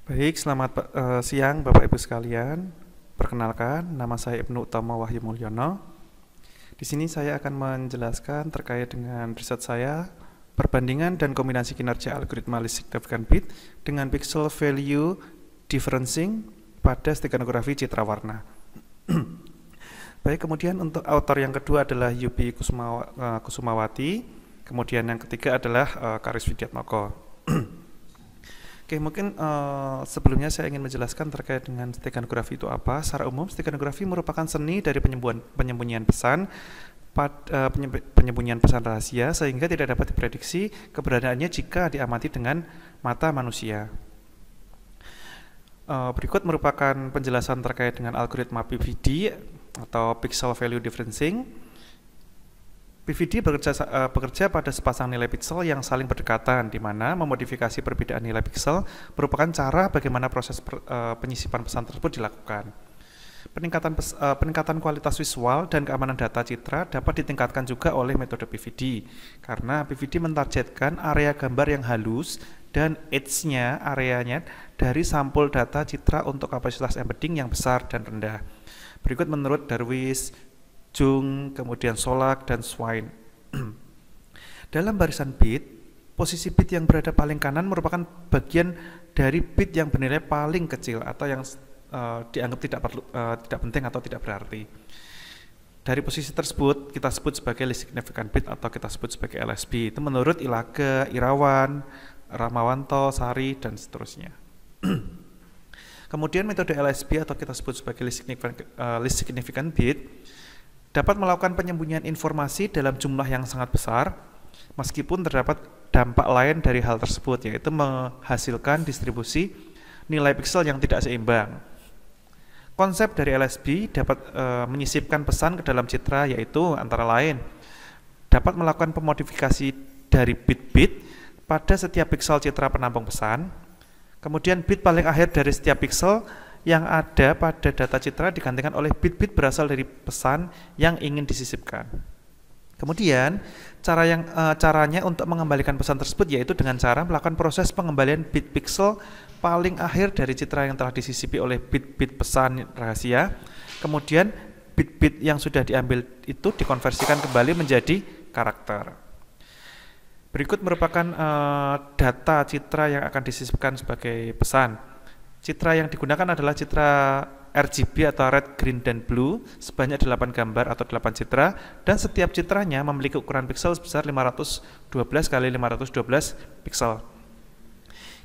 Baik, selamat siang Bapak Ibu sekalian. Perkenalkan, nama saya Ibnu Utama Wahyu Mulyono. Di sini saya akan menjelaskan terkait dengan riset saya, perbandingan dan kombinasi kinerja algoritma least significant bit dengan pixel value differencing pada steganografi citra warna. Baik, kemudian untuk author yang kedua adalah Yupi Kusumawati, kemudian yang ketiga adalah Karis Widiatmoko. Oke, mungkin sebelumnya saya ingin menjelaskan terkait dengan steganografi itu apa. Secara umum, steganografi merupakan seni dari penyembunyian pesan, penyembunyian pesan rahasia sehingga tidak dapat diprediksi keberadaannya jika diamati dengan mata manusia. Berikut merupakan penjelasan terkait dengan algoritma PVD atau Pixel Value Differencing. PVD bekerja pada sepasang nilai pixel yang saling berdekatan, di mana memodifikasi perbedaan nilai pixel merupakan cara bagaimana proses penyisipan pesan tersebut dilakukan. Peningkatan kualitas visual dan keamanan data citra dapat ditingkatkan juga oleh metode PVD, karena PVD mentargetkan area gambar yang halus dan edge-nya, areanya dari sampul data citra untuk kapasitas embedding yang besar dan rendah. Berikut menurut Darwish, Jung, kemudian Solak, dan Swine. Dalam barisan bit, posisi bit yang berada paling kanan merupakan bagian dari bit yang bernilai paling kecil atau yang dianggap tidak penting atau tidak berarti. Dari posisi tersebut kita sebut sebagai least significant bit atau kita sebut sebagai LSB. Itu menurut Ilage, Irawan, Rahmawanto, Sari, dan seterusnya. Kemudian metode LSB atau kita sebut sebagai least significant bit dapat melakukan penyembunyian informasi dalam jumlah yang sangat besar, meskipun terdapat dampak lain dari hal tersebut, yaitu menghasilkan distribusi nilai pixel yang tidak seimbang. Konsep dari LSB dapat menyisipkan pesan ke dalam citra, yaitu antara lain dapat melakukan pemodifikasi dari bit-bit pada setiap pixel citra penampung pesan, kemudian bit paling akhir dari setiap pixel yang ada pada data citra digantikan oleh bit-bit berasal dari pesan yang ingin disisipkan. Kemudian caranya untuk mengembalikan pesan tersebut yaitu dengan cara melakukan proses pengembalian bit pixel paling akhir dari citra yang telah disisipi oleh bit-bit pesan rahasia. Kemudian bit-bit yang sudah diambil itu dikonversikan kembali menjadi karakter. Berikut merupakan data citra yang akan disisipkan sebagai pesan. Citra yang digunakan adalah citra RGB atau red, green, dan blue sebanyak 8 gambar atau 8 citra, dan setiap citranya memiliki ukuran pixel sebesar 512 x 512 pixel.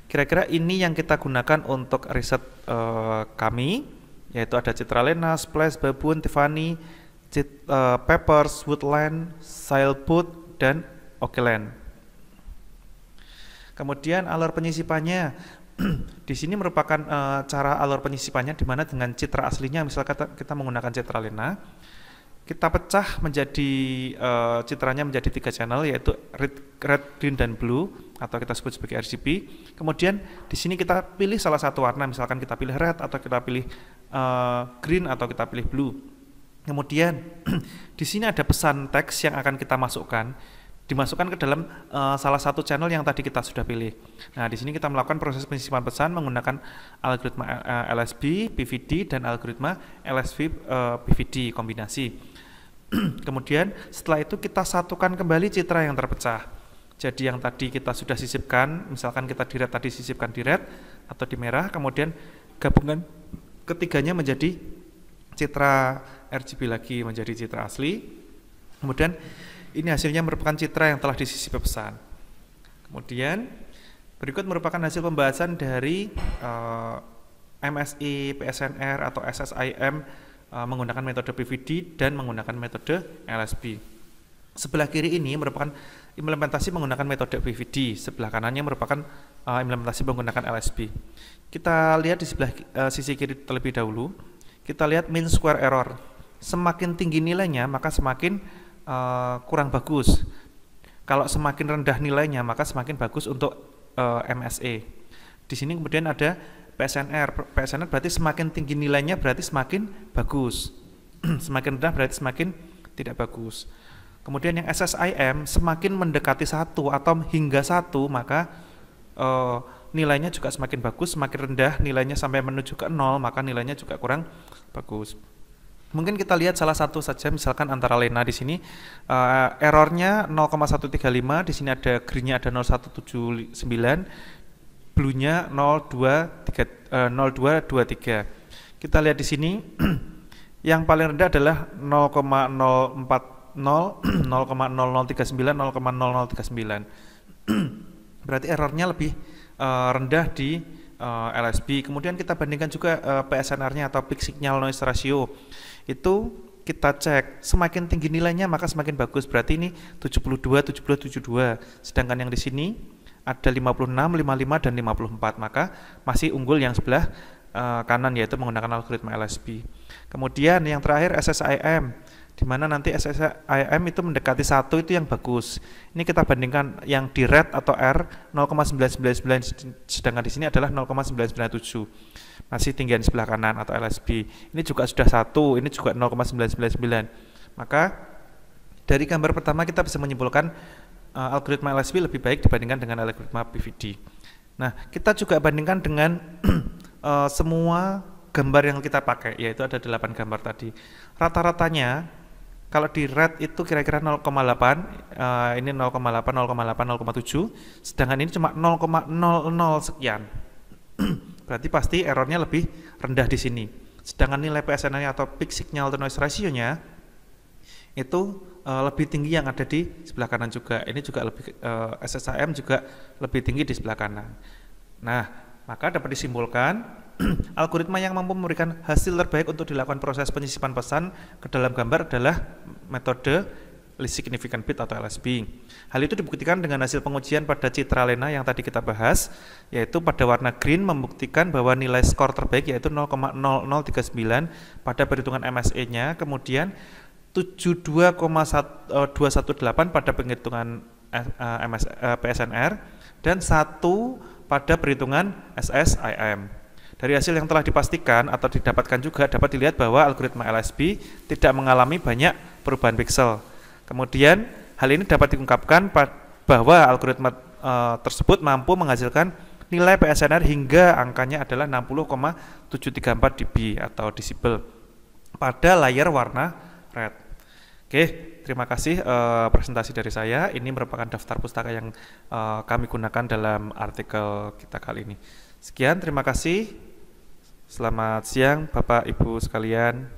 Kira-kira ini yang kita gunakan untuk riset kami, yaitu ada citra Lena, Splash, Baboon, Tiffany, Peppers, Woodland, Sailboat, dan Okeland. Kemudian alur penyisipannya di sini merupakan cara alur penyisipannya, di mana dengan citra aslinya, misalkan kita menggunakan citra Lena, kita pecah menjadi citranya menjadi 3 channel, yaitu red, green, dan blue atau kita sebut sebagai RGB. Kemudian di sini kita pilih salah satu warna, misalkan kita pilih red atau kita pilih green atau kita pilih blue. Kemudian di sini ada pesan teks yang akan kita masukkan, dimasukkan ke dalam salah satu channel yang tadi kita sudah pilih. Nah, di sini kita melakukan proses penyisipan pesan menggunakan algoritma LSB, PVD, dan algoritma LSB PVD kombinasi. Kemudian setelah itu kita satukan kembali citra yang terpecah. Jadi yang tadi kita sudah sisipkan, misalkan kita di red tadi sisipkan di red atau di merah, kemudian gabungan ketiganya menjadi citra RGB lagi, menjadi citra asli. Kemudian ini hasilnya merupakan citra yang telah disisipi pesan. Kemudian berikut merupakan hasil pembahasan dari MSI, PSNR atau SSIM menggunakan metode PVD dan menggunakan metode LSB. Sebelah kiri ini merupakan implementasi menggunakan metode PVD, sebelah kanannya merupakan implementasi menggunakan LSB. Kita lihat di sebelah sisi kiri terlebih dahulu. Kita lihat mean square error. Semakin tinggi nilainya maka semakin kurang bagus. Kalau semakin rendah nilainya maka semakin bagus untuk MSE. Di sini kemudian ada PSNR. PSNR berarti semakin tinggi nilainya berarti semakin bagus. Semakin rendah berarti semakin tidak bagus. Kemudian yang SSIM semakin mendekati 1 atau hingga 1 maka nilainya juga semakin bagus, semakin rendah nilainya sampai menuju ke 0, maka nilainya juga kurang bagus. Mungkin kita lihat salah satu saja, misalkan antara Lena di sini errornya 0,135, di sini ada greennya ada 0,179, bluenya 0,223. Kita lihat di sini yang paling rendah adalah 0,040, 0,0039, 0,0039. Berarti errornya lebih rendah di LSB. Kemudian kita bandingkan juga PSNR-nya atau Peak Signal Noise Ratio. Itu kita cek, semakin tinggi nilainya maka semakin bagus. Berarti ini 72, 72, 72. Sedangkan yang di sini ada 56, 55 dan 54. Maka masih unggul yang sebelah kanan, yaitu menggunakan algoritma LSB. Kemudian yang terakhir SSIM, di mana nanti SSIM itu mendekati 1 itu yang bagus. Ini kita bandingkan yang di red atau R 0,999, sedangkan di sini adalah 0,997. Masih tinggian sebelah kanan atau LSB. Ini juga sudah 1, ini juga 0,999. Maka dari gambar pertama kita bisa menyimpulkan algoritma LSB lebih baik dibandingkan dengan algoritma PVD. Nah, kita juga bandingkan dengan semua gambar yang kita pakai, yaitu ada 8 gambar tadi. Rata-ratanya kalau di red itu kira-kira 0,8, ini 0,8, 0,8, 0,7, sedangkan ini cuma 0,00 sekian. Berarti pasti errornya lebih rendah di sini. Sedangkan nilai PSNR atau Peak Signal to Noise Ratio-nya itu lebih tinggi yang ada di sebelah kanan juga. Ini juga lebih SSIM juga lebih tinggi di sebelah kanan. Nah, maka dapat disimpulkan algoritma yang mampu memberikan hasil terbaik untuk dilakukan proses penyisipan pesan ke dalam gambar adalah metode Least Significant Bit atau LSB. Hal itu dibuktikan dengan hasil pengujian pada citra Lena yang tadi kita bahas, yaitu pada warna green membuktikan bahwa nilai skor terbaik yaitu 0,0039 pada perhitungan MSE-nya, kemudian 72,218 pada penghitungan PSNR, dan 1 pada perhitungan SSIM. Dari hasil yang telah dipastikan atau didapatkan juga dapat dilihat bahwa algoritma LSB tidak mengalami banyak perubahan piksel. Kemudian hal ini dapat diungkapkan bahwa algoritma tersebut mampu menghasilkan nilai PSNR hingga angkanya adalah 60,734 dB atau decibel pada layar warna red. Oke, terima kasih presentasi dari saya. Ini merupakan daftar pustaka yang kami gunakan dalam artikel kita kali ini. Sekian, terima kasih. Selamat siang Bapak Ibu sekalian.